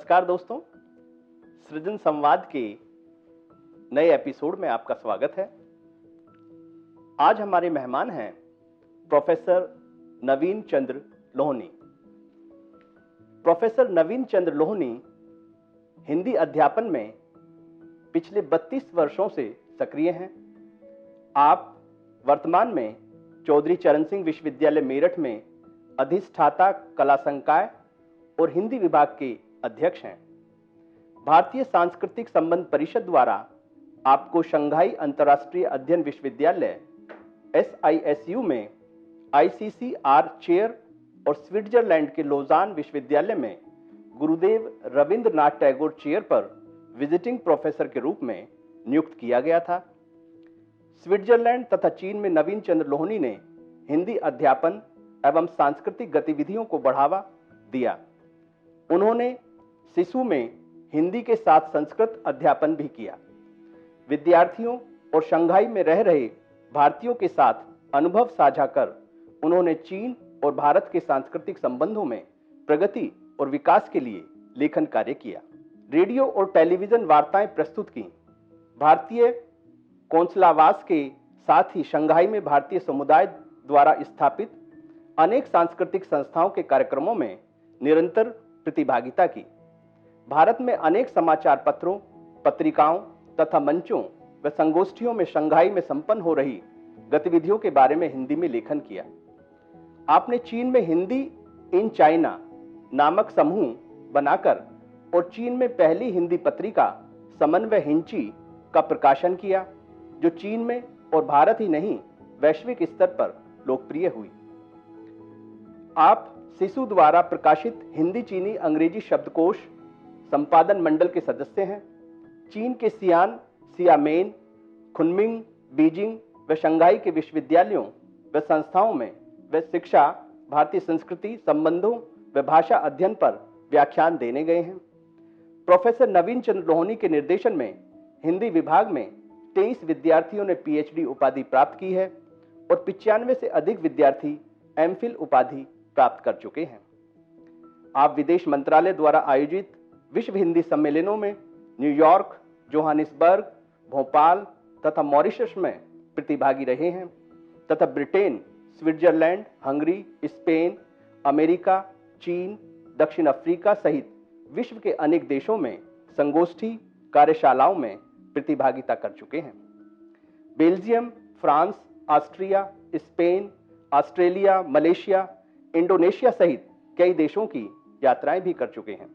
नमस्कार दोस्तों, सृजन संवाद के नए एपिसोड में आपका स्वागत है। आज हमारे मेहमान हैं प्रोफेसर नवीन चंद्र लोहनी। प्रोफेसर नवीन चंद्र लोहनी हिंदी अध्यापन में पिछले 32 वर्षों से सक्रिय हैं। आप वर्तमान में चौधरी चरण सिंह विश्वविद्यालय मेरठ में अधिष्ठाता कला संकाय और हिंदी विभाग के अध्यक्ष हैं। भारतीय सांस्कृतिक संबंध परिषद द्वारा आपको शंघाई अंतर्राष्ट्रीय अध्ययन विश्वविद्यालय SISU में ICCR चेयर और स्विट्जरलैंड के लोजान विश्वविद्यालय में गुरुदेव रविंद्रनाथ टैगोर चेयर पर विजिटिंग प्रोफेसर के रूप में नियुक्त किया गया था। स्विट्जरलैंड तथा चीन में नवीन चंद्र लोहनी ने हिंदी अध्यापन एवं सांस्कृतिक गतिविधियों को बढ़ावा दिया। उन्होंने सिसु में हिंदी के साथ संस्कृत अध्यापन भी किया। विद्यार्थियों और शंघाई में रह रहे भारतीयों के साथ अनुभव साझा कर उन्होंने चीन और भारत के सांस्कृतिक संबंधों में प्रगति और विकास के लिए लेखन कार्य किया। रेडियो और टेलीविजन वार्ताएं प्रस्तुत की। भारतीय कौंसलावास के साथ ही शंघाई में भारतीय समुदाय द्वारा स्थापित अनेक सांस्कृतिक संस्थाओं के कार्यक्रमों में निरंतर प्रतिभागिता की। भारत में अनेक समाचार पत्रों, पत्रिकाओं तथा मंचों व संगोष्ठियों में शंघाई में संपन्न हो रही गतिविधियों के बारे में हिंदी में लेखन किया। आपने चीन में हिंदी इन चाइना नामक समूह बनाकर और चीन में पहली हिंदी पत्रिका समन्वय हिंची का प्रकाशन किया, जो चीन में और भारत ही नहीं वैश्विक स्तर पर लोकप्रिय हुई। आप सिसु द्वारा प्रकाशित हिंदी चीनी अंग्रेजी शब्दकोश संपादन मंडल के सदस्य हैं। चीन के सियान, सियामेन, खुनमिंग, बीजिंग व शंघाई के विश्वविद्यालयों व संस्थाओं में वे शिक्षा, भारतीय संस्कृति, संबंधों व भाषा अध्ययन पर व्याख्यान देने गए हैं। प्रोफेसर नवीन चंद्र लोहनी के निर्देशन में हिंदी विभाग में 23 विद्यार्थियों ने PhD उपाधि प्राप्त की है और 95 से अधिक विद्यार्थी MPhil उपाधि प्राप्त कर चुके हैं। आप विदेश मंत्रालय द्वारा आयोजित विश्व हिंदी सम्मेलनों में न्यूयॉर्क, जोहानिसबर्ग, भोपाल तथा मॉरिशस में प्रतिभागी रहे हैं तथा Britain, Switzerland, Hungary, Spain, America, चीन, दक्षिण अफ्रीका सहित विश्व के अनेक देशों में संगोष्ठी कार्यशालाओं में प्रतिभागिता कर चुके हैं। Belgium, France, Austria, Spain, Australia, Malaysia, Indonesia सहित कई देशों की यात्राएं भी कर चुके हैं।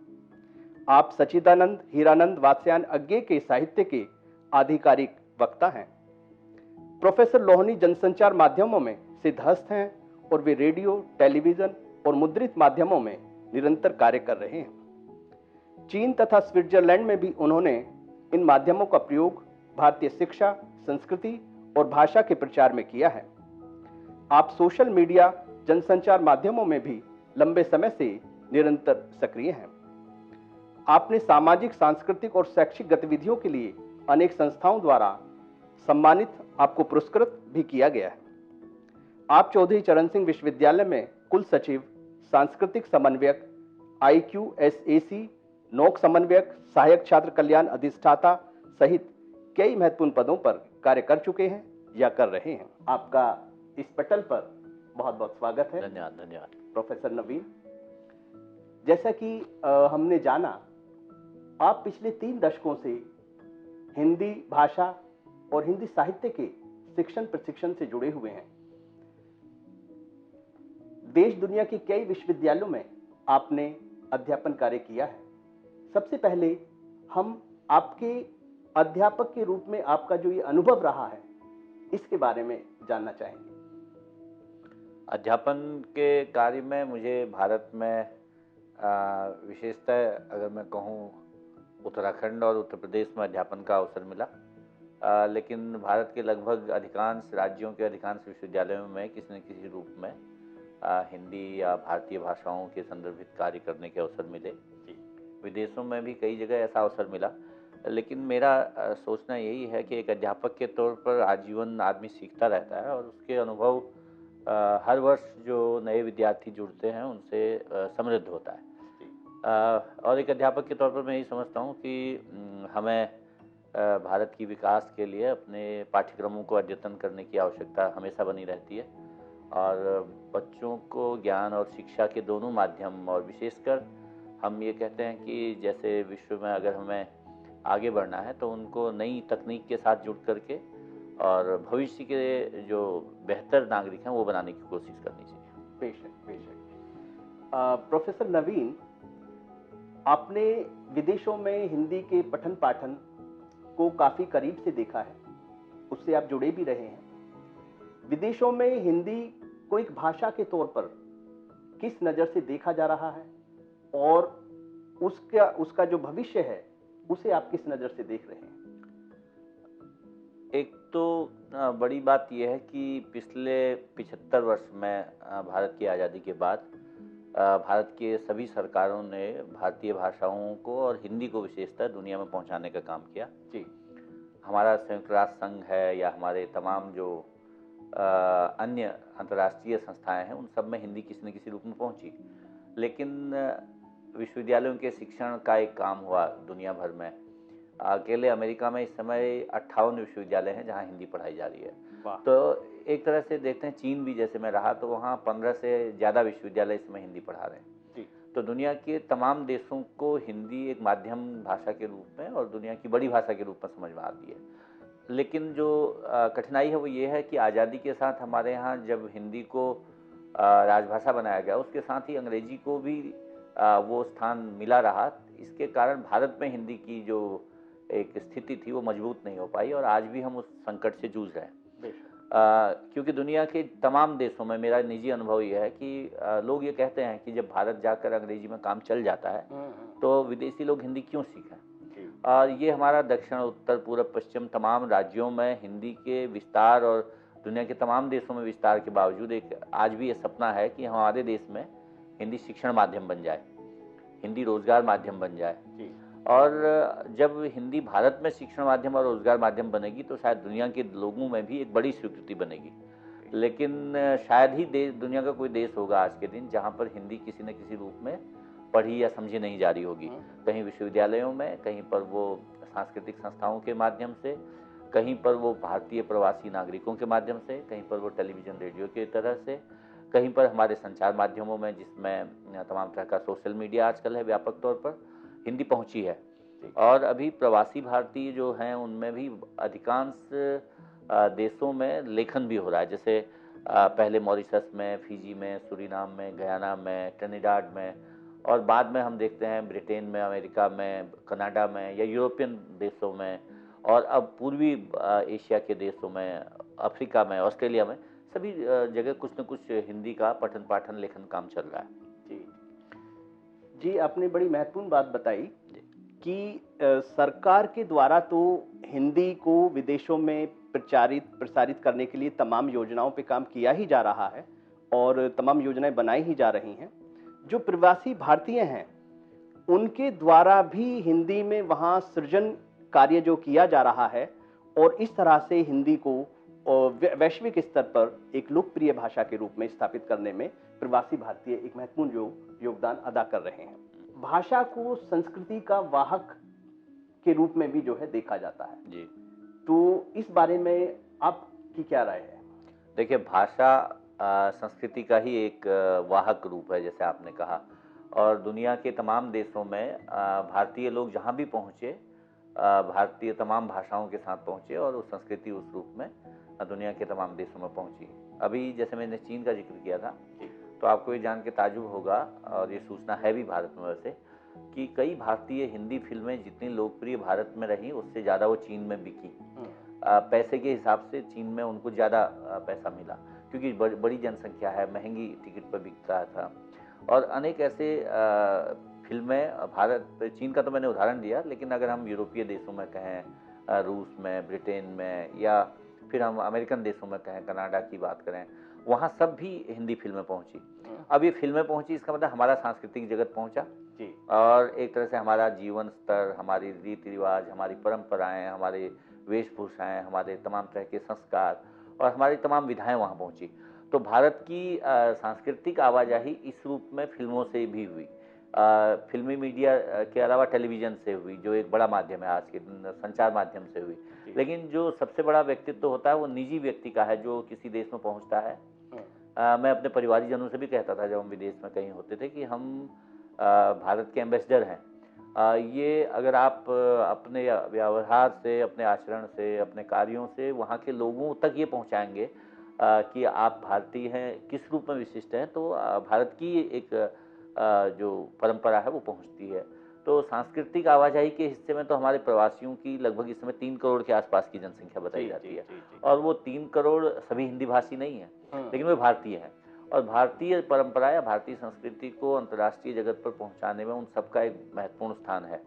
आप सच्चिदानंद हीरानंद वात्स्यायन अज्ञे के साहित्य के आधिकारिक वक्ता हैं। प्रोफेसर लोहनी जनसंचार माध्यमों में सिद्धहस्त हैं और वे रेडियो, टेलीविजन और मुद्रित माध्यमों में निरंतर कार्य कर रहे हैं। चीन तथा स्विट्जरलैंड में भी उन्होंने इन माध्यमों का प्रयोग भारतीय शिक्षा, संस्कृति और भाषा के प्रचार में किया है। आप सोशल मीडिया, जनसंचार माध्यमों में भी लंबे समय से निरंतर सक्रिय हैं। आपने सामाजिक, सांस्कृतिक और शैक्षिक गतिविधियों के लिए अनेक संस्थाओं द्वारा सम्मानित, आपको पुरस्कृत भी किया गया है। आप चौधरी चरण सिंह विश्वविद्यालय में कुल सचिव, सांस्कृतिक समन्वयक, IQSAC, नोक समन्वयक, सहायक छात्र कल्याण अधिष्ठाता सहित कई महत्वपूर्ण पदों पर कार्य कर चुके हैं या कर रहे हैं। आपका इस पटल पर बहुत बहुत स्वागत है। धन्यवाद प्रोफेसर नवीन। जैसा कि हमने जाना, आप पिछले 3 दशकों से हिंदी भाषा और हिंदी साहित्य के शिक्षण प्रशिक्षण से जुड़े हुए हैं। देश दुनिया के कई विश्वविद्यालयों में आपने अध्यापन कार्य किया है। सबसे पहले हम आपके अध्यापक के रूप में आपका जो ये अनुभव रहा है, इसके बारे में जानना चाहेंगे। अध्यापन के कार्य में मुझे भारत में विशेषतः अगर मैं कहूँ उत्तराखंड और उत्तर प्रदेश में अध्यापन का अवसर मिला, लेकिन भारत के लगभग अधिकांश राज्यों के अधिकांश विश्वविद्यालयों में किसी न किसी रूप में हिंदी या भारतीय भाषाओं के संदर्भित कार्य करने के अवसर मिले। विदेशों में भी कई जगह ऐसा अवसर मिला, लेकिन मेरा सोचना यही है कि एक अध्यापक के तौर पर आजीवन आदमी सीखता रहता है और उसके अनुभव हर वर्ष जो नए विद्यार्थी जुड़ते हैं उनसे समृद्ध होता है। और एक अध्यापक के तौर पर मैं यही समझता हूँ कि हमें भारत की विकास के लिए अपने पाठ्यक्रमों को अद्यतन करने की आवश्यकता हमेशा बनी रहती है और बच्चों को ज्ञान और शिक्षा के दोनों माध्यम और विशेषकर हम ये कहते हैं कि जैसे विश्व में अगर हमें आगे बढ़ना है तो उनको नई तकनीक के साथ जुड़ करके और भविष्य के जो बेहतर नागरिक हैं वो बनाने की कोशिश करनी चाहिए। बेशक बेशक। प्रोफेसर नवीन, आपने विदेशों में हिंदी के पठन पाठन को काफी करीब से देखा है, उससे आप जुड़े भी रहे हैं। विदेशों में हिंदी को एक भाषा के तौर पर किस नजर से देखा जा रहा है और उसका जो भविष्य है उसे आप किस नजर से देख रहे हैं? एक तो बड़ी बात यह है कि पिछले 75 वर्ष में भारत की आज़ादी के बाद भारत के सभी सरकारों ने भारतीय भाषाओं को और हिंदी को विशेषतः दुनिया में पहुंचाने का काम किया। जी। हमारा संयुक्त राष्ट्र संघ है या हमारे तमाम जो अन्य अंतर्राष्ट्रीय संस्थाएं हैं उन सब में हिंदी किसी न किसी रूप में पहुंची, लेकिन विश्वविद्यालयों के शिक्षण का एक काम हुआ दुनिया भर में। अकेले अमेरिका में इस समय 58 विश्वविद्यालय हैं जहां हिंदी पढ़ाई जा रही है। तो एक तरह से देखते हैं चीन भी जैसे मैं रहा तो वहाँ 15 से ज़्यादा विश्वविद्यालय इस समय हिंदी पढ़ा रहे हैं। जी। तो दुनिया के तमाम देशों को हिंदी एक माध्यम भाषा के रूप में और दुनिया की बड़ी भाषा के रूप में समझ में आती है। लेकिन जो कठिनाई है वो ये है कि आज़ादी के साथ हमारे यहाँ जब हिंदी को राजभाषा बनाया गया उसके साथ ही अंग्रेजी को भी वो स्थान मिला रहा। इसके कारण भारत में हिंदी की जो एक स्थिति थी वो मजबूत नहीं हो पाई और आज भी हम उस संकट से जूझ रहे हैं। क्योंकि दुनिया के तमाम देशों में मेरा निजी अनुभव यह है कि लोग ये कहते हैं कि जब भारत जाकर अंग्रेजी में काम चल जाता है तो विदेशी लोग हिंदी क्यों सीखें। और ये हमारा दक्षिण उत्तर पूर्व पश्चिम तमाम राज्यों में हिंदी के विस्तार और दुनिया के तमाम देशों में विस्तार के बावजूद एक आज भी ये सपना है कि हमारे देश में हिंदी शिक्षण माध्यम बन जाए, हिंदी रोजगार माध्यम बन जाए। और जब हिंदी भारत में शिक्षण माध्यम और रोजगार माध्यम बनेगी तो शायद दुनिया के लोगों में भी एक बड़ी स्वीकृति बनेगी। लेकिन शायद ही दुनिया का कोई देश होगा आज के दिन जहां पर हिंदी किसी न किसी रूप में पढ़ी या समझी नहीं जा रही होगी। कहीं विश्वविद्यालयों में, कहीं पर वो सांस्कृतिक संस्थाओं के माध्यम से, कहीं पर वो भारतीय प्रवासी नागरिकों के माध्यम से, कहीं पर वो टेलीविज़न रेडियो की तरह से, कहीं पर हमारे संचार माध्यमों में जिसमें तमाम तरह का सोशल मीडिया आजकल है व्यापक तौर पर हिंदी पहुंची है। और अभी प्रवासी भारतीय जो हैं उनमें भी अधिकांश देशों में लेखन भी हो रहा है। जैसे पहले मॉरिशस में, फिजी में, सूरीनाम में, गयाना में, ट्रिनिडाड में और बाद में हम देखते हैं ब्रिटेन में, अमेरिका में, कनाडा में या यूरोपियन देशों में और अब पूर्वी एशिया के देशों में, अफ्रीका में, ऑस्ट्रेलिया में, सभी जगह कुछ न कुछ हिंदी का पठन पाठन लेखन काम चल रहा है। जी, आपने बड़ी महत्वपूर्ण बात बताई कि सरकार के द्वारा तो हिंदी को विदेशों में प्रसारित करने के लिए तमाम योजनाओं पे काम किया ही जा रहा है और तमाम योजनाएं बनाई ही जा रही हैं। जो प्रवासी भारतीय हैं उनके द्वारा भी हिंदी में वहाँ सृजन कार्य जो किया जा रहा है और इस तरह से हिंदी को वैश्विक स्तर पर एक लोकप्रिय भाषा के रूप में स्थापित करने में प्रवासी भारतीय एक महत्वपूर्ण योगदान अदा कर रहे हैं। भाषा को संस्कृति का वाहक के रूप में भी जो है देखा जाता है जी। तो इस बारे में आपकी क्या राय है? देखिए, भाषा संस्कृति का ही एक वाहक रूप है जैसे आपने कहा, और दुनिया के तमाम देशों में भारतीय लोग जहाँ भी पहुँचे भारतीय तमाम भाषाओं के साथ पहुँचे और उस संस्कृति उस रूप में दुनिया के तमाम देशों में पहुँची। अभी जैसे मैंने चीन का जिक्र किया था तो आपको ये जान के ताज्जुब होगा और ये सूचना है भी भारत में वैसे कि कई भारतीय हिंदी फिल्में जितनी लोकप्रिय भारत में रही उससे ज़्यादा वो चीन में बिकी। पैसे के हिसाब से चीन में उनको ज़्यादा पैसा मिला क्योंकि बड़ी जनसंख्या है, महंगी टिकट पर बिकता था। और अनेक ऐसे फिल्में चीन का तो मैंने उदाहरण दिया, लेकिन अगर हम यूरोपीय देशों में कहें, रूस में, ब्रिटेन में या फिर हम अमेरिकन देशों में कहें, कनाडा की बात करें, वहाँ सब भी हिंदी फिल्में पहुँची। अब ये फिल्में पहुँची इसका मतलब हमारा सांस्कृतिक जगत पहुँचा और एक तरह से हमारा जीवन स्तर, हमारी रीति रिवाज, हमारी परंपराएं, हमारे वेशभूषाएं, हमारे तमाम तरह के संस्कार और हमारी तमाम विधाएं वहाँ पहुँची। तो भारत की सांस्कृतिक आवाजाही इस रूप में फिल्मों से भी हुई। फिल्मी मीडिया के अलावा टेलीविज़न से हुई, जो एक बड़ा माध्यम है आज के दिन, संचार माध्यम से हुई। लेकिन जो सबसे बड़ा व्यक्तित्व होता है वो निजी व्यक्ति का है, जो किसी देश में पहुंचता है। मैं अपने परिवारीजनों से भी कहता था जब हम विदेश में कहीं होते थे कि हम भारत के एम्बेसडर हैं। ये अगर आप अपने व्यवहार से, अपने आचरण से, अपने कार्यों से वहाँ के लोगों तक ये पहुँचाएंगे कि आप भारतीय हैं, किस रूप में विशिष्ट हैं, तो भारत की एक जो परंपरा है वो पहुँचती है। तो सांस्कृतिक आवाजाही के हिस्से में तो हमारे प्रवासियों की लगभग इस समय 3 करोड़ के आसपास की जनसंख्या बताई जाती है। और वो 3 करोड़ सभी हिंदी भाषी नहीं है, लेकिन वे भारतीय हैं। और भारतीय परंपरा या भारतीय संस्कृति को अंतर्राष्ट्रीय जगत पर पहुंचाने में उन सबका एक महत्वपूर्ण स्थान है।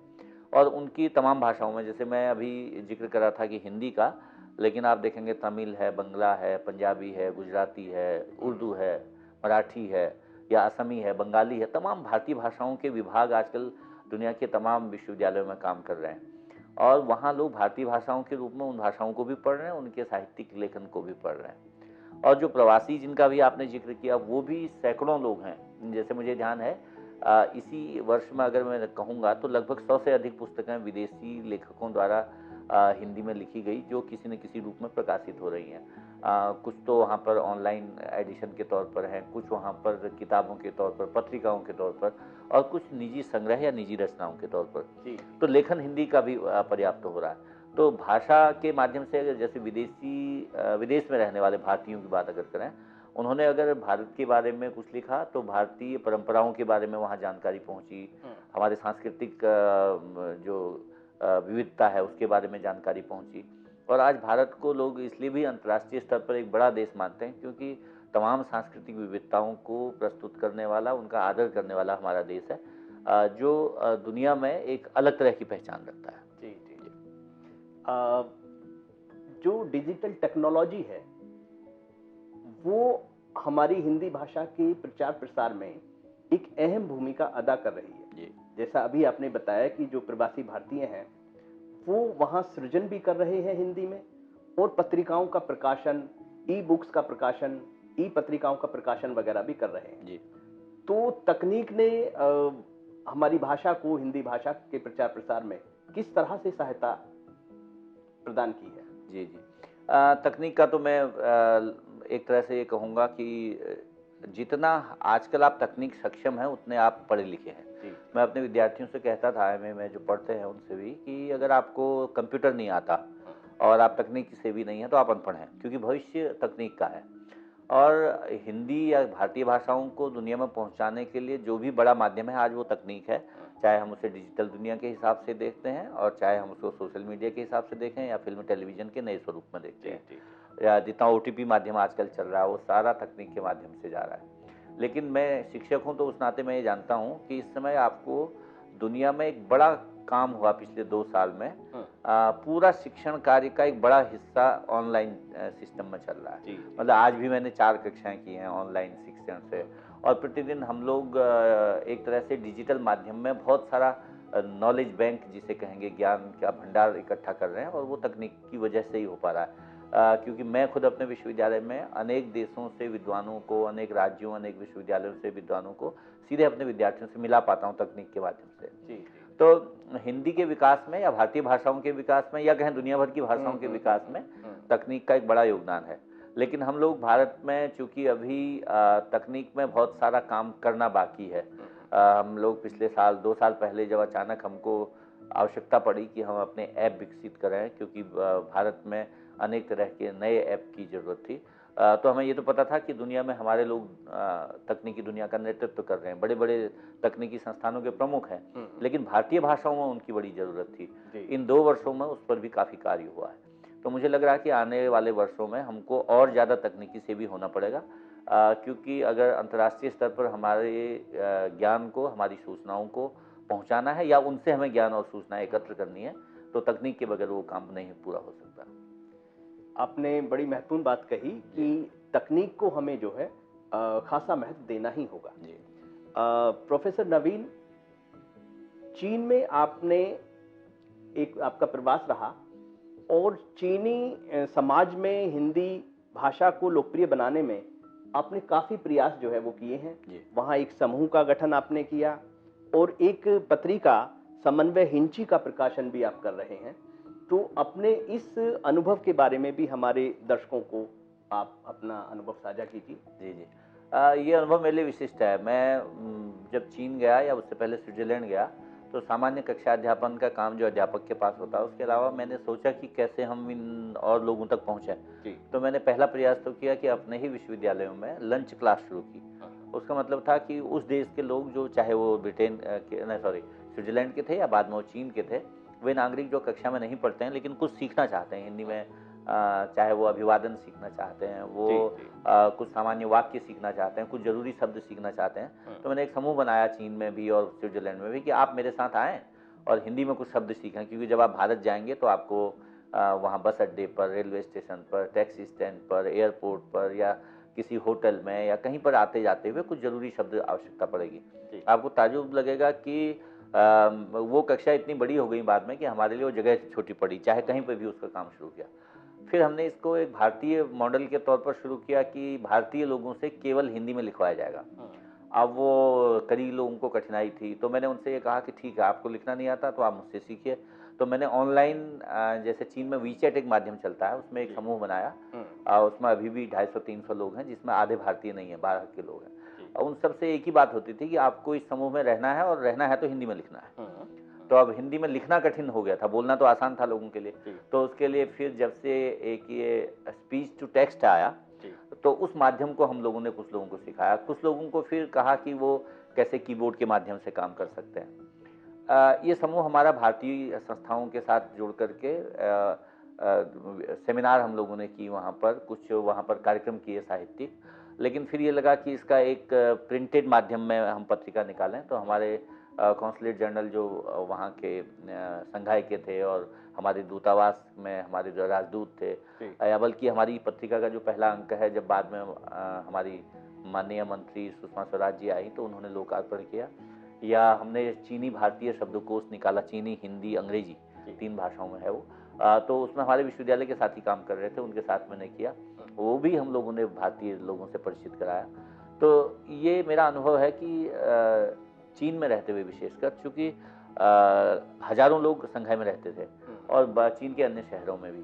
और उनकी तमाम भाषाओं में, जैसे मैं अभी जिक्र कर रहा था कि हिंदी का, लेकिन आप देखेंगे तमिल है, बंगला है, पंजाबी है, गुजराती है, उर्दू है, मराठी है, या असमी है, बंगाली है, तमाम भारतीय भाषाओं के विभाग आजकल दुनिया के तमाम विश्वविद्यालयों में काम कर रहे हैं। और वहाँ लोग भारतीय भाषाओं के रूप में उन भाषाओं को भी पढ़ रहे हैं, उनके साहित्यिक लेखन को भी पढ़ रहे हैं। और जो प्रवासी जिनका भी आपने जिक्र किया, वो भी सैकड़ों लोग हैं। जैसे मुझे ध्यान है इसी वर्ष में अगर मैं कहूँगा तो लगभग 100 से अधिक पुस्तकें विदेशी लेखकों द्वारा हिंदी में लिखी गई, जो किसी न किसी रूप में प्रकाशित हो रही हैं। कुछ तो वहाँ पर ऑनलाइन एडिशन के तौर पर हैं, कुछ वहाँ पर किताबों के तौर पर, पत्रिकाओं के तौर पर, और कुछ निजी संग्रह या निजी रचनाओं के तौर पर। तो लेखन हिंदी का भी पर्याप्त हो रहा है। तो भाषा के माध्यम से अगर जैसे विदेश में रहने वाले भारतीयों की बात अगर करें, उन्होंने अगर भारत के बारे में कुछ लिखा तो भारतीय परंपराओं के बारे में वहाँ जानकारी पहुँची, हमारे सांस्कृतिक जो विविधता है उसके बारे में जानकारी पहुँची। और आज भारत को लोग इसलिए भी अंतर्राष्ट्रीय स्तर पर एक बड़ा देश मानते हैं क्योंकि तमाम सांस्कृतिक विविधताओं को प्रस्तुत करने वाला, उनका आदर करने वाला हमारा देश है, जो दुनिया में एक अलग तरह की पहचान रखता है। जी जी जी। जो डिजिटल टेक्नोलॉजी है वो हमारी हिंदी भाषा के प्रचार प्रसार में एक अहम भूमिका अदा कर रही है। जी। जैसा अभी आपने बताया कि जो प्रवासी भारतीय हैं वो वहाँ सृजन भी कर रहे हैं हिंदी में, और पत्रिकाओं का प्रकाशन, ई बुक्स का प्रकाशन, ई पत्रिकाओं का प्रकाशन वगैरह भी कर रहे हैं। जी। तो तकनीक ने हमारी भाषा को, हिंदी भाषा के प्रचार प्रसार में किस तरह से सहायता प्रदान की है? जी जी। तकनीक का तो मैं एक तरह से ये कहूँगा कि जितना आजकल आप तकनीक सक्षम हैं उतने आप पढ़े लिखे हैं। मैं अपने विद्यार्थियों से कहता था एमए में जो पढ़ते हैं उनसे भी कि अगर आपको कंप्यूटर नहीं आता और आप तकनीक से भी नहीं हैं तो आप अनपढ़ हैं, क्योंकि भविष्य तकनीक का है। और हिंदी या भारतीय भाषाओं को दुनिया में पहुंचाने के लिए जो भी बड़ा माध्यम है आज वो तकनीक है, चाहे हम उसे डिजिटल दुनिया के हिसाब से देखते हैं और चाहे हम उसको सोशल मीडिया के हिसाब से देखें या फिल्म टेलीविजन के नए स्वरूप में देखते हैं, या जितना ओटीपी माध्यम आजकल चल रहा है वो सारा तकनीक के माध्यम से जा रहा है। लेकिन मैं शिक्षक हूँ तो उस नाते मैं ये जानता हूँ कि इस समय आपको दुनिया में एक बड़ा काम हुआ पिछले 2 साल में, पूरा शिक्षण कार्य का एक बड़ा हिस्सा ऑनलाइन सिस्टम में चल रहा है। मतलब आज भी मैंने 4 कक्षाएं की हैं ऑनलाइन शिक्षण से, और प्रतिदिन हम लोग एक तरह से डिजिटल माध्यम में बहुत सारा नॉलेज बैंक जिसे कहेंगे, ज्ञान का भंडार इकट्ठा कर रहे हैं, और वो तकनीक की वजह से ही हो पा रहा है। क्योंकि मैं खुद अपने विश्वविद्यालय में अनेक देशों से विद्वानों को, अनेक राज्यों, अनेक विश्वविद्यालयों से विद्वानों को सीधे अपने विद्यार्थियों से मिला पाता हूँ तकनीक के माध्यम से। जी। तो हिंदी के विकास में या भारतीय भाषाओं के विकास में या कहें दुनिया भर की भाषाओं के विकास में तकनीक का एक बड़ा योगदान है। लेकिन हम लोग भारत में चूंकि अभी तकनीक में बहुत सारा काम करना बाकी है। हम लोग पिछले साल 2 साल पहले जब अचानक हमको आवश्यकता पड़ी कि हम अपने ऐप विकसित करें, क्योंकि भारत में अनेक तरह के नए ऐप की ज़रूरत थी, तो हमें ये तो पता था कि दुनिया में हमारे लोग तकनीकी दुनिया का नेतृत्व कर रहे हैं, बड़े बड़े तकनीकी संस्थानों के प्रमुख हैं, लेकिन भारतीय भाषाओं में उनकी बड़ी ज़रूरत थी। इन 2 वर्षों में उस पर भी काफ़ी कार्य हुआ है। तो मुझे लग रहा है कि आने वाले वर्षों में हमको और ज़्यादा तकनीकी से भी होना पड़ेगा, क्योंकि अगर अंतर्राष्ट्रीय स्तर पर हमारे ज्ञान को, हमारी सूचनाओं को पहुँचाना है या उनसे हमें ज्ञान और सूचनाएं एकत्र करनी है, तो तकनीक के बगैर वो काम नहीं पूरा हो सकता। आपने बड़ी महत्वपूर्ण बात कही कि तकनीक को हमें जो है खासा महत्व देना ही होगा। जी। प्रोफेसर नवीन, चीन में आपने एक आपका प्रवास रहा और चीनी समाज में हिंदी भाषा को लोकप्रिय बनाने में आपने काफी प्रयास जो है वो किए हैं। वहाँ एक समूह का गठन आपने किया और एक पत्रिका समन्वय हिंची का प्रकाशन भी आप कर रहे हैं। तो अपने इस अनुभव के बारे में भी हमारे दर्शकों को आप अपना अनुभव साझा कीजिए। जी जी। ये अनुभव मेरे लिए विशिष्ट है। मैं जब चीन गया या उससे पहले स्विट्जरलैंड गया, तो सामान्य कक्षा अध्यापन का काम जो अध्यापक के पास होता है, उसके अलावा मैंने सोचा कि कैसे हम इन और लोगों तक पहुँचें। जी। तो मैंने पहला प्रयास तो किया कि अपने ही विश्वविद्यालयों में लंच क्लास शुरू की। उसका मतलब था कि उस देश के लोग जो, चाहे वो ब्रिटेन के नहीं सॉरी स्विट्जरलैंड के थे या बाद में वो चीन के थे, वे नागरिक जो कक्षा में नहीं पढ़ते हैं लेकिन कुछ सीखना चाहते हैं हिंदी में, चाहे वो अभिवादन सीखना चाहते हैं, वो जी। कुछ सामान्य वाक्य सीखना चाहते हैं, कुछ जरूरी शब्द सीखना चाहते हैं। तो मैंने एक समूह बनाया चीन में भी और स्विट्जरलैंड में भी कि आप मेरे साथ आएँ और हिंदी में कुछ शब्द सीखें, क्योंकि जब आप भारत जाएंगे तो आपको वहाँ बस अड्डे पर, रेलवे स्टेशन पर, टैक्सी स्टैंड पर, एयरपोर्ट पर या किसी होटल में या कहीं पर आते जाते हुए कुछ जरूरी शब्द आवश्यकता पड़ेगी। आपको ताज्जुब लगेगा कि वो कक्षा इतनी बड़ी हो गई बाद में कि हमारे लिए वो जगह छोटी पड़ी, चाहे कहीं पर भी उसका काम शुरू किया। फिर हमने इसको एक भारतीय मॉडल के तौर पर शुरू किया कि भारतीय लोगों से केवल हिंदी में लिखवाया जाएगा। अब वो कई लोगों को कठिनाई थी, तो मैंने उनसे ये कहा कि ठीक है, आपको लिखना नहीं आता तो आप मुझसे सीखिए। तो मैंने ऑनलाइन, जैसे चीन में वीचैट एक माध्यम चलता है, उसमें एक समूह बनाया। उसमें अभी भी 250-300 लोग हैं, जिसमें आधे भारतीय नहीं है, बाहर के लोग हैं। और उन सबसे एक ही बात होती थी कि आपको इस समूह में रहना है और रहना है तो हिंदी में लिखना है। तो अब हिंदी में लिखना कठिन हो गया था, बोलना तो आसान था लोगों के लिए। तो उसके लिए फिर जब से एक ये स्पीच टू टेक्स्ट आया, तो उस माध्यम को हम लोगों ने कुछ लोगों को सिखाया, कुछ लोगों को फिर कहा कि वो कैसे कीबोर्ड के माध्यम से काम कर सकते हैं। ये समूह हमारा भारतीय संस्थाओं के साथ जुड़ करके सेमिनार हम लोगों ने की, वहाँ पर कुछ वहाँ पर कार्यक्रम किए साहित्यिक। लेकिन फिर ये लगा कि इसका एक प्रिंटेड माध्यम में हम पत्रिका निकालें। तो हमारे कॉन्सुलेट जनरल जो वहाँ के संघाई के थे और हमारे दूतावास में हमारे जो राजदूत थे, या बल्कि हमारी पत्रिका का जो पहला अंक है, जब बाद में हमारी माननीय मंत्री सुषमा स्वराज जी आई तो उन्होंने लोकार्पण किया, या हमने चीनी भारतीय शब्दकोश निकाला, चीनी, हिंदी, अंग्रेजी 3 भाषाओं में है वो। तो उसमें हमारे विश्वविद्यालय के साथी काम कर रहे थे, उनके साथ मैंने किया, वो भी हम लोगों ने भारतीय लोगों से परिचित कराया। तो ये मेरा अनुभव है कि चीन में रहते हुए विशेषकर, चूँकि हज़ारों लोग संघाई में रहते थे और चीन के अन्य शहरों में भी,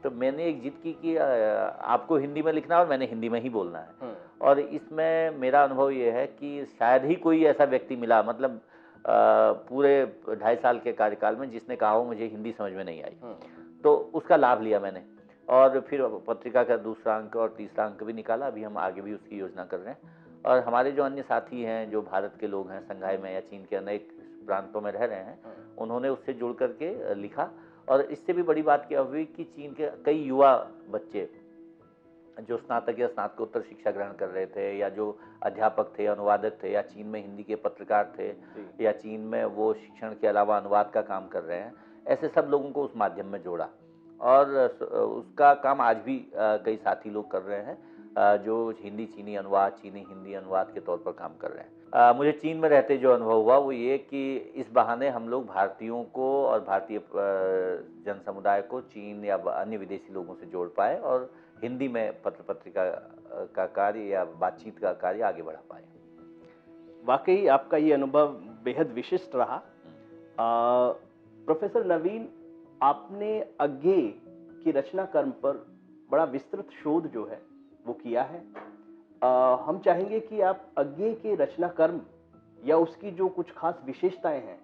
तो मैंने एक जिद की कि आपको हिंदी में लिखना और मैंने हिंदी में ही बोलना है। और इसमें मेरा अनुभव ये है कि शायद ही कोई ऐसा व्यक्ति मिला, मतलब पूरे 2.5 साल के कार्यकाल में, जिसने कहा हो मुझे हिंदी समझ में नहीं आई। तो उसका लाभ लिया मैंने, और फिर पत्रिका का दूसरा अंक और तीसरा अंक भी निकाला। अभी हम आगे भी उसकी योजना कर रहे हैं। और हमारे जो अन्य साथी हैं, जो भारत के लोग हैं, संघाई में या चीन के अनेक प्रांतों में रह रहे हैं, उन्होंने उससे जुड़ करके लिखा। और इससे भी बड़ी बात क्या हुई कि चीन के कई युवा बच्चे जो स्नातक या स्नातकोत्तर शिक्षा ग्रहण कर रहे थे, या जो अध्यापक थे, अनुवादक थे, या चीन में हिंदी के पत्रकार थे, या चीन में वो शिक्षण के अलावा अनुवाद का काम कर रहे हैं, ऐसे सब लोगों को उस माध्यम में जोड़ा। और उसका काम आज भी कई साथी लोग कर रहे हैं, जो हिंदी चीनी अनुवाद, चीनी हिंदी अनुवाद के तौर पर काम कर रहे हैं। मुझे चीन में रहते जो अनुभव हुआ वो ये कि इस बहाने हम लोग भारतीयों को और भारतीय जन समुदाय को चीन या अन्य विदेशी लोगों से जोड़ पाए और हिंदी में पत्र पत्रिका का कार्य या बातचीत का कार्य आगे बढ़ा पाए। वाकई आपका ये अनुभव बेहद विशिष्ट रहा। प्रोफेसर नवीन, आपने अज्ञे की रचना कर्म पर बड़ा विस्तृत शोध जो है वो किया है। हम चाहेंगे कि आप अज्ञे के रचना कर्म या उसकी जो कुछ खास विशेषताएं हैं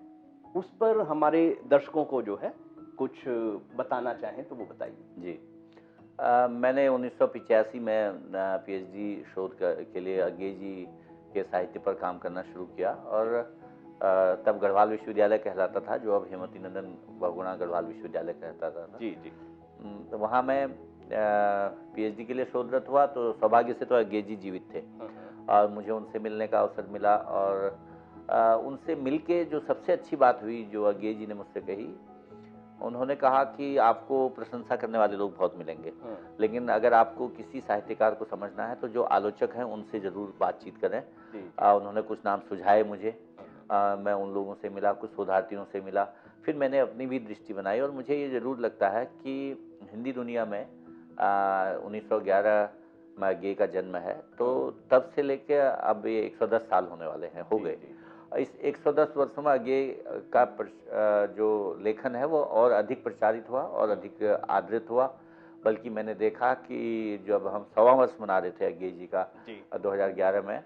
उस पर हमारे दर्शकों को जो है कुछ बताना चाहें तो वो बताइए। जी, मैंने 1985 में पीएचडी शोध के लिए अज्ञे जी के साहित्य पर काम करना शुरू किया। और तब गढ़वाल विश्वविद्यालय कहलाता था, जो अब हेमवती नंदन बहुगुणा गढ़वाल विश्वविद्यालय कहता था। जी जी। तो वहाँ मैं पीएचडी के लिए शोधरत हुआ, तो सौभाग्य से तो अज्ञे जी जीवित थे और मुझे उनसे मिलने का अवसर मिला। और उनसे मिलके जो सबसे अच्छी बात हुई, जो अज्ञे जी ने मुझसे कही, उन्होंने कहा कि आपको प्रशंसा करने वाले लोग बहुत मिलेंगे, लेकिन अगर आपको किसी साहित्यकार को समझना है तो जो आलोचक हैं उनसे ज़रूर बातचीत करें। उन्होंने कुछ नाम सुझाए मुझे, मैं उन लोगों से मिला, कुछ शोधार्थियों से मिला, फिर मैंने अपनी भी दृष्टि बनाई। और मुझे ये ज़रूर लगता है कि हिंदी दुनिया में 1911 में अज्ञे का जन्म है, तो तब से लेकर अब ये 110 साल होने वाले हैं, हो गए। इस 110 वर्षों में अज्ञे का जो लेखन है वो और अधिक प्रचारित हुआ और अधिक आदृत हुआ। बल्कि मैंने देखा कि जब हम 100वां वर्ष मना रहे थे अज्ञे जी का 2011 में,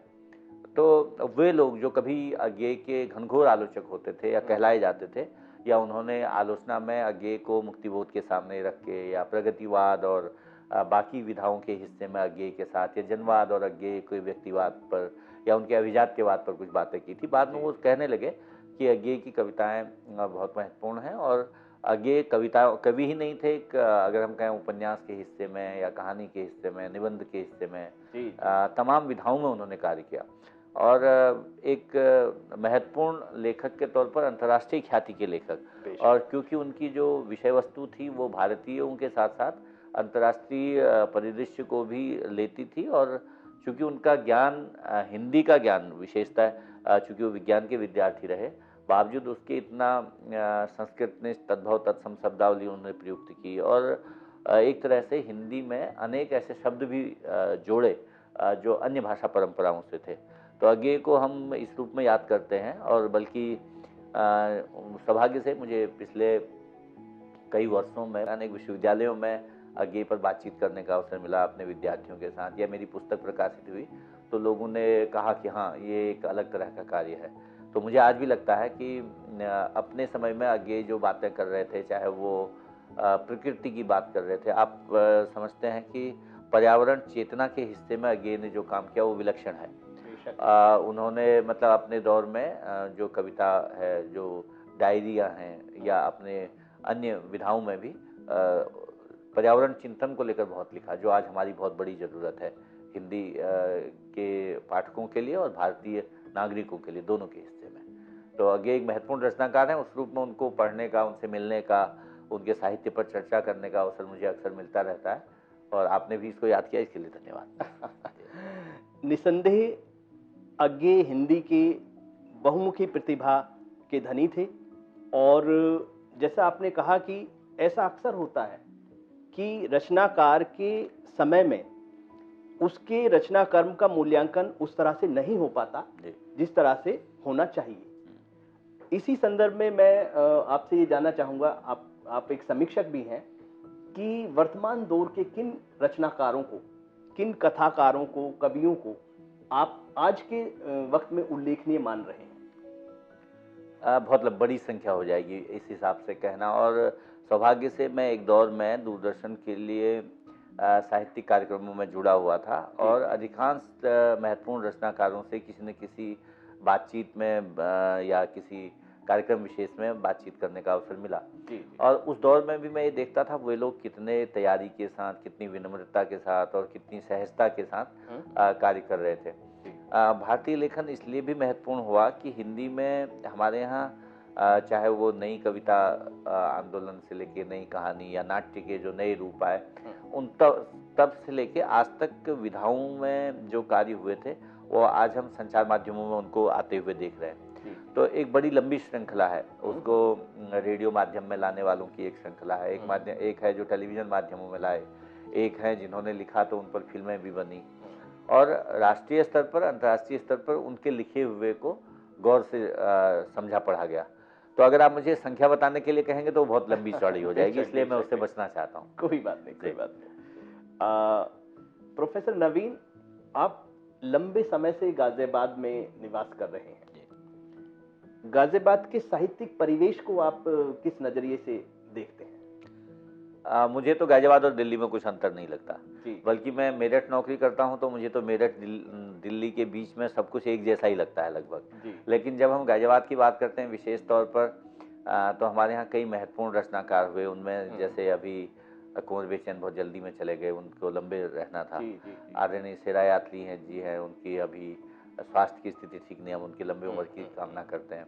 तो वे लोग जो कभी अज्ञे के घनघोर आलोचक होते थे या कहलाए जाते थे, या उन्होंने आलोचना में अज्ञे को मुक्तिबोध के सामने रख के या प्रगतिवाद और बाकी विधाओं के हिस्से में अज्ञे के साथ या जनवाद और अज्ञे के व्यक्तिवाद पर या उनके अभिजात्यवाद पर कुछ बातें की थी। बाद में वो कहने लगे कि अज्ञे की कविताएं बहुत महत्वपूर्ण हैं और अज्ञे कवि ही नहीं थे, अगर हम कहें उपन्यास के हिस्से में या कहानी के हिस्से में, निबंध के हिस्से में, तमाम विधाओं में उन्होंने कार्य किया और एक महत्वपूर्ण लेखक के तौर पर अंतर्राष्ट्रीय ख्याति के लेखक। और क्योंकि उनकी जो विषय वस्तु थी वो भारतीयों के साथ साथ अंतर्राष्ट्रीय परिदृश्य को भी लेती थी, और चूंकि उनका ज्ञान हिंदी का ज्ञान विशेषतः, चूंकि वो विज्ञान के विद्यार्थी रहे, बावजूद उसके इतना संस्कृत ने तद्भव तत्सम शब्दावली उन्होंने प्रयुक्त की और एक तरह से हिंदी में अनेक ऐसे शब्द भी जोड़े जो अन्य भाषा परंपराओं से थे। तो अज्ञे को हम इस रूप में याद करते हैं। और बल्कि सौभाग्य से मुझे पिछले कई वर्षों में अनेक विश्वविद्यालयों में अज्ञे पर बातचीत करने का अवसर मिला अपने विद्यार्थियों के साथ, या मेरी पुस्तक प्रकाशित हुई तो लोगों ने कहा कि हाँ, ये एक अलग तरह का कार्य है। तो मुझे आज भी लगता है कि अपने समय में अज्ञे जो बातें कर रहे थे, चाहे वो प्रकृति की बात कर रहे थे, आप समझते हैं कि पर्यावरण चेतना के हिस्से में अज्ञे ने जो काम किया वो विलक्षण है। उन्होंने मतलब अपने दौर में जो कविता है, जो डायरियाँ हैं या अपने अन्य विधाओं में भी पर्यावरण चिंतन को लेकर बहुत लिखा, जो आज हमारी बहुत बड़ी ज़रूरत है हिंदी के पाठकों के लिए और भारतीय नागरिकों के लिए, दोनों के हिस्से में। तो अज्ञे एक महत्वपूर्ण रचनाकार हैं। उस रूप में उनको पढ़ने का, उनसे मिलने का, उनके साहित्य पर चर्चा करने का अवसर मुझे अक्सर मिलता रहता है, और आपने भी इसको याद किया, इसके लिए धन्यवाद। निसंदेह अज्ञे हिंदी के बहुमुखी प्रतिभा के धनी थे, और जैसा आपने कहा कि ऐसा अक्सर होता है कि रचनाकार के समय में उसके रचना कर्म का मूल्यांकन उस तरह से नहीं हो पाता जिस तरह से होना चाहिए। इसी संदर्भ में मैं आपसे ये जानना चाहूँगा, आप एक समीक्षक भी हैं, कि वर्तमान दौर के किन रचनाकारों को, किन कथाकारों को, कवियों को आप आज के वक्त में उल्लेखनीय मान रहे हैं? बहुत बड़ी संख्या हो जाएगी इस हिसाब से कहना। और सौभाग्य से मैं एक दौर में दूरदर्शन के लिए साहित्यिक कार्यक्रमों में जुड़ा हुआ था, और अधिकांश महत्वपूर्ण रचनाकारों से किसी न किसी बातचीत में या किसी कार्यक्रम विशेष में बातचीत करने का अवसर मिला। और उस दौर में भी मैं ये देखता था वे लोग कितने तैयारी के साथ, कितनी विनम्रता के साथ और कितनी सहजता के साथ कार्य कर रहे थे। भारतीय लेखन इसलिए भी महत्वपूर्ण हुआ कि हिंदी में हमारे यहाँ चाहे वो नई कविता आंदोलन से लेके नई कहानी या नाट्य के जो नए रूप आए, उन तब से लेके आज तक विधाओं में जो कार्य हुए थे वो आज हम संचार माध्यमों में उनको आते हुए देख रहे हैं। तो एक बड़ी लंबी श्रृंखला है, उसको रेडियो माध्यम में लाने वालों की एक श्रृंखला है, एक है जो टेलीविजन माध्यमों में लाए, एक है जिन्होंने लिखा तो उन पर फिल्में भी बनी, और राष्ट्रीय स्तर पर, अंतर्राष्ट्रीय स्तर पर उनके लिखे हुए को गौर से समझा पढ़ा गया। तो अगर आप मुझे संख्या बताने के लिए कहेंगे तो बहुत लंबी चौड़ी हो जाएगी, इसलिए मैं उससे बचना चाहता हूँ। कोई बात नहीं, कोई बात नहीं। प्रोफेसर नवीन, आप लंबे समय से गाजियाबाद में निवास कर रहे हैं। गाजियाबाद के साहित्यिक परिवेश को आप किस नजरिए से देखते हैं? मुझे तो गाजियाबाद और दिल्ली में कुछ अंतर नहीं लगता, बल्कि मैं मेरठ नौकरी करता हूं तो मुझे तो मेरठ दिल्ली के बीच में सब कुछ एक जैसा ही लगता है लगभग। लेकिन जब हम गाजियाबाद की बात करते हैं विशेष तौर पर, तो हमारे यहाँ कई महत्वपूर्ण रचनाकार हुए। उनमें जैसे अभी कुंवर बेचैन बहुत जल्दी में चले गए, उनको लंबे रहना था। आदरणीय सेरायातली हैं जी हैं, उनकी अभी स्वास्थ्य की स्थिति ठीक नहीं, हम उनकी लंबी उम्र की कामना करते हैं।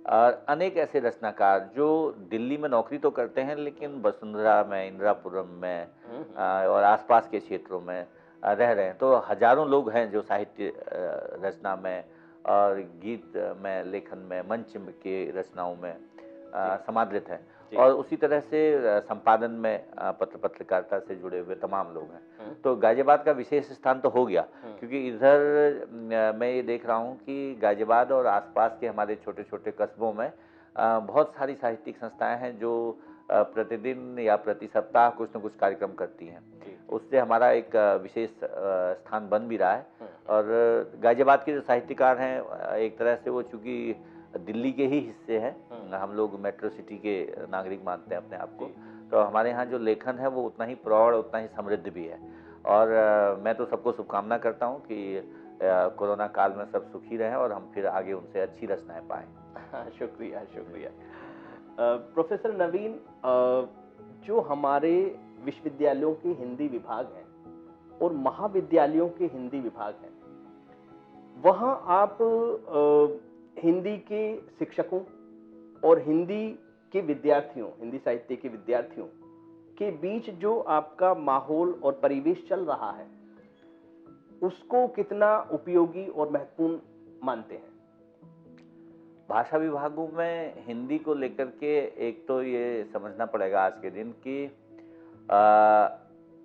और अनेक ऐसे रचनाकार जो दिल्ली में नौकरी तो करते हैं लेकिन वसुंधरा में, इंदिरापुरम में और आसपास के क्षेत्रों में रह रहे हैं। तो हजारों लोग हैं जो साहित्य रचना में और गीत में, लेखन में, मंच के रचनाओं में समादृत हैं। और उसी तरह से संपादन में पत्रकारिता से जुड़े हुए तमाम लोग हैं। तो गाजियाबाद का विशेष स्थान तो हो गया, क्योंकि इधर मैं ये देख रहा हूँ कि गाजियाबाद और आसपास के हमारे छोटे छोटे कस्बों में बहुत सारी साहित्यिक संस्थाएं हैं जो प्रतिदिन या प्रति सप्ताह कुछ न कुछ कार्यक्रम करती हैं। उससे हमारा एक विशेष स्थान बन भी रहा है। और गाजियाबाद के जो साहित्यकार हैं, एक तरह से वो चूंकि दिल्ली के ही हिस्से हैं, हम लोग मेट्रो सिटी के नागरिक मानते हैं अपने आप को, तो हमारे यहाँ जो लेखन है वो उतना ही प्रौढ़, उतना ही समृद्ध भी है। और मैं तो सबको शुभकामना करता हूँ कि कोरोना काल में सब सुखी रहें और हम फिर आगे उनसे अच्छी रचनाएं पाएं। शुक्रिया शुक्रिया। प्रोफेसर नवीन, जो हमारे विश्वविद्यालयों के हिंदी विभाग हैं और महाविद्यालयों के हिंदी विभाग हैं, वहाँ आप हिंदी के शिक्षकों और हिंदी के विद्यार्थियों, हिंदी साहित्य के विद्यार्थियों के बीच जो आपका माहौल और परिवेश चल रहा है, उसको कितना उपयोगी और महत्वपूर्ण मानते हैं? भाषा विभागों में हिंदी को लेकर के एक तो ये समझना पड़ेगा आज के दिन कि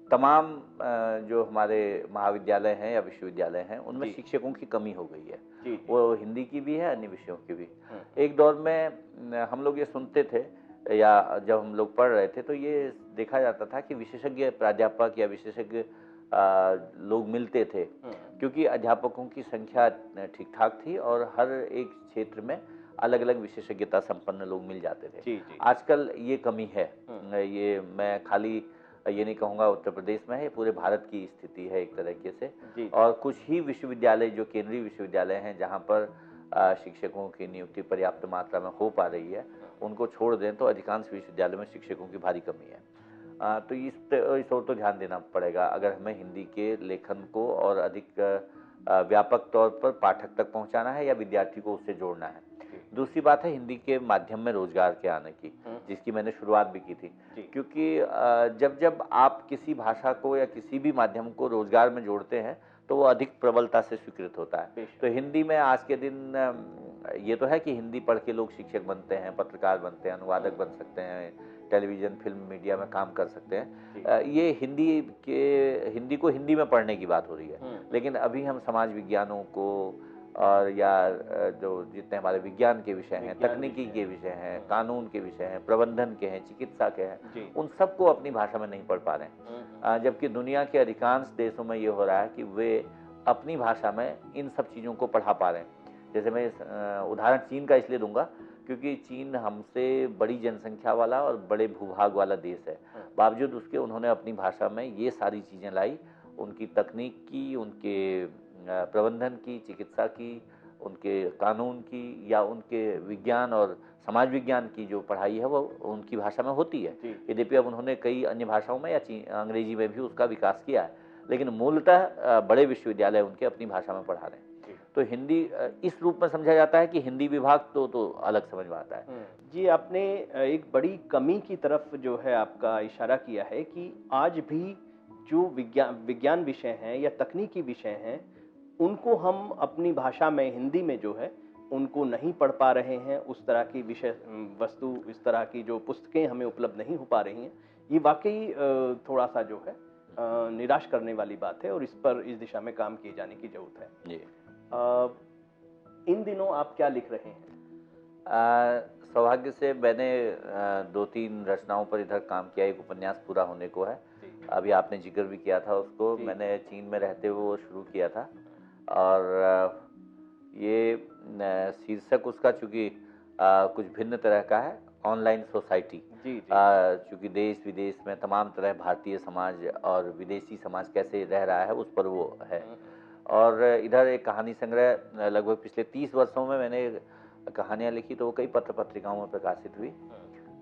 तमाम जो हमारे महाविद्यालय हैं या विश्वविद्यालय हैं, उनमें शिक्षकों की कमी हो गई है। वो हिंदी की भी है, अन्य विषयों की भी। एक दौर में हम लोग ये सुनते थे, या जब हम लोग पढ़ रहे थे तो ये देखा जाता था कि विशेषज्ञ प्राध्यापक या विशेषज्ञ लोग मिलते थे, क्योंकि अध्यापकों की संख्या ठीक ठाक थी और हर एक क्षेत्र में अलग अलग विशेषज्ञता संपन्न लोग मिल जाते थे। आजकल ये कमी है। ये मैं खाली ये नहीं कहूँगा उत्तर प्रदेश में है, ये पूरे भारत की स्थिति है एक तरीके से। और कुछ ही विश्वविद्यालय जो केंद्रीय विश्वविद्यालय हैं, जहाँ पर शिक्षकों की नियुक्ति पर्याप्त मात्रा में हो पा रही है, उनको छोड़ दें तो अधिकांश विश्वविद्यालयों में शिक्षकों की भारी कमी है। तो इस ओर तो ध्यान देना पड़ेगा अगर हमें हिंदी के लेखन को और अधिक व्यापक तौर पर पाठक तक पहुंचाना है या विद्यार्थी को उससे जोड़ना है। दूसरी बात है हिंदी के माध्यम में रोजगार के आने की, जिसकी मैंने शुरुआत भी की थी, क्योंकि जब जब आप किसी भाषा को या किसी भी माध्यम को रोजगार में जोड़ते हैं तो वो अधिक प्रबलता से स्वीकृत होता है। तो हिंदी में आज के दिन ये तो है कि हिंदी पढ़ के लोग शिक्षक बनते हैं, पत्रकार बनते हैं, अनुवादक बन सकते हैं, टेलीविजन फिल्म मीडिया में काम कर सकते हैं। ये हिंदी को हिंदी में पढ़ने की बात हो रही है। लेकिन अभी हम समाज विज्ञानों को और या जो जितने हमारे विज्ञान के विषय हैं, तकनीकी के विषय हैं, कानून के विषय हैं, प्रबंधन के हैं, चिकित्सा के हैं, उन सबको अपनी भाषा में नहीं पढ़ पा रहे हैं। जबकि दुनिया के अधिकांश देशों में ये हो रहा है कि वे अपनी भाषा में इन सब चीज़ों को पढ़ा पा रहे हैं। जैसे मैं उदाहरण चीन का इसलिए दूंगा क्योंकि चीन हमसे बड़ी जनसंख्या वाला और बड़े भूभाग वाला देश है। बावजूद उसके उन्होंने अपनी भाषा में ये सारी चीज़ें लाई, उनकी तकनीक की, उनके प्रबंधन की, चिकित्सा की, उनके कानून की, या उनके विज्ञान और समाज विज्ञान की जो पढ़ाई है वो उनकी भाषा में होती है। यद्यपि अब उन्होंने कई अन्य भाषाओं में या अंग्रेजी में भी उसका विकास किया है, लेकिन मूलतः बड़े विश्वविद्यालय उनके अपनी भाषा में पढ़ा रहे हैं। तो हिंदी इस रूप में समझा जाता है कि हिंदी विभाग तो अलग समझ में आता है। जी, आपने एक बड़ी कमी की तरफ जो है आपका इशारा किया है कि आज भी जो विज्ञान विषय हैं या तकनीकी विषय हैं, उनको हम अपनी भाषा में, हिंदी में जो है उनको नहीं पढ़ पा रहे हैं। उस तरह की विषय वस्तु, इस तरह की जो पुस्तकें हमें उपलब्ध नहीं हो पा रही हैं, ये वाकई थोड़ा सा जो है निराश करने वाली बात है और इस दिशा में काम किए जाने की जरूरत है। जी। इन दिनों आप क्या लिख रहे हैं? सौभाग्य से मैंने 2-3 रचनाओं पर इधर काम किया। एक उपन्यास पूरा होने को है, अभी आपने जिक्र भी किया था उसको। मैंने चीन में रहते हुए वो शुरू किया था और ये शीर्षक उसका चूँकि कुछ भिन्न तरह का है, ऑनलाइन सोसाइटी। चूँकि देश विदेश में तमाम तरह भारतीय समाज और विदेशी समाज कैसे रह रहा है उस पर वो है। और इधर एक कहानी संग्रह लगभग पिछले 30 वर्षों में मैंने कहानियाँ लिखी, तो वो कई पत्र पत्रिकाओं में प्रकाशित हुई,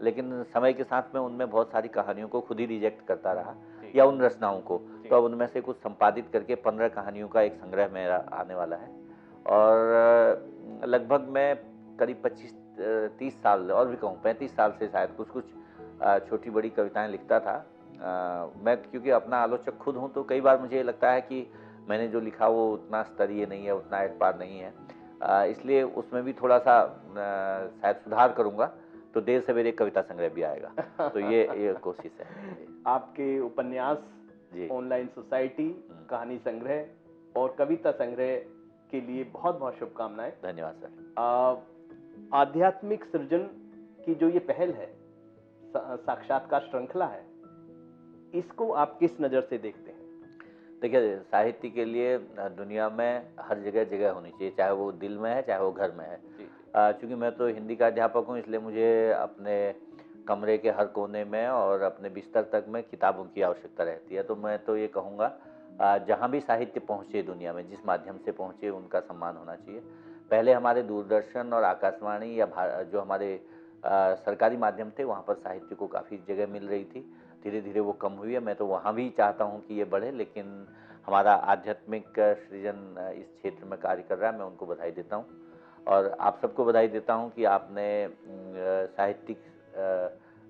लेकिन समय के साथ में उनमें बहुत सारी कहानियों को खुद ही रिजेक्ट करता रहा, या उन रचनाओं को। तो अब उनमें से कुछ संपादित करके 15 कहानियों का एक संग्रह मेरा आने वाला है। और लगभग मैं करीब 25-30 साल, और भी कहूँ 35 साल से शायद कुछ छोटी बड़ी कविताएं लिखता था। मैं क्योंकि अपना आलोचक खुद हूँ, तो कई बार मुझे ये लगता है कि मैंने जो लिखा वो उतना स्तरीय नहीं है, उतना एतबार नहीं है, इसलिए उसमें भी थोड़ा सा शायद सुधार करूँगा। तो देर सवेरे कविता संग्रह भी आएगा। तो ये कोशिश है। आपके उपन्यास, जी। ऑनलाइन सोसाइटी, कहानी संग्रह और कविता संग्रह के लिए बहुत बहुत शुभकामनाएं। धन्यवाद सर। आध्यात्मिक सृजन की जो ये पहल है, साक्षात्कार श्रृंखला है, इसको आप किस नज़र से देखते हैं? देखिए, साहित्य के लिए दुनिया में हर जगह जगह होनी चाहिए, चाहे वो दिल में है चाहे वो घर में है। चूँकि मैं तो हिंदी का अध्यापक हूँ, इसलिए मुझे अपने कमरे के हर कोने में और अपने बिस्तर तक में किताबों की आवश्यकता रहती है। तो मैं तो ये कहूँगा, जहाँ भी साहित्य पहुँचे दुनिया में, जिस माध्यम से पहुँचे, उनका सम्मान होना चाहिए। पहले हमारे दूरदर्शन और आकाशवाणी या जो हमारे सरकारी माध्यम थे, वहाँ पर साहित्य को काफ़ी जगह मिल रही थी। धीरे धीरे वो कम हुई है। मैं तो वहाँ भी चाहता हूँ कि ये बढ़े, लेकिन हमारा आध्यात्मिक सृजन इस क्षेत्र में कार्य कर रहा है, मैं उनको बधाई देता हूँ। और आप सबको बधाई देता हूँ कि आपने साहित्यिक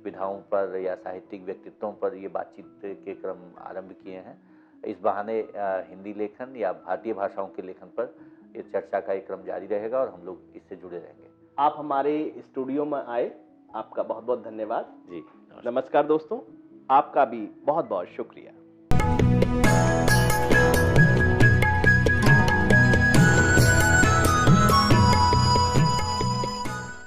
विधाओं पर या साहित्यिक व्यक्तित्वों पर ये बातचीत के क्रम आरंभ किए हैं। इस बहाने हिंदी लेखन या भारतीय भाषाओं के लेखन पर ये चर्चा का एक क्रम जारी रहेगा और हम लोग इससे जुड़े रहेंगे। आप हमारे स्टूडियो में आए, आपका बहुत बहुत धन्यवाद। जी, नमस्कार दोस्तों, आपका भी बहुत बहुत शुक्रिया।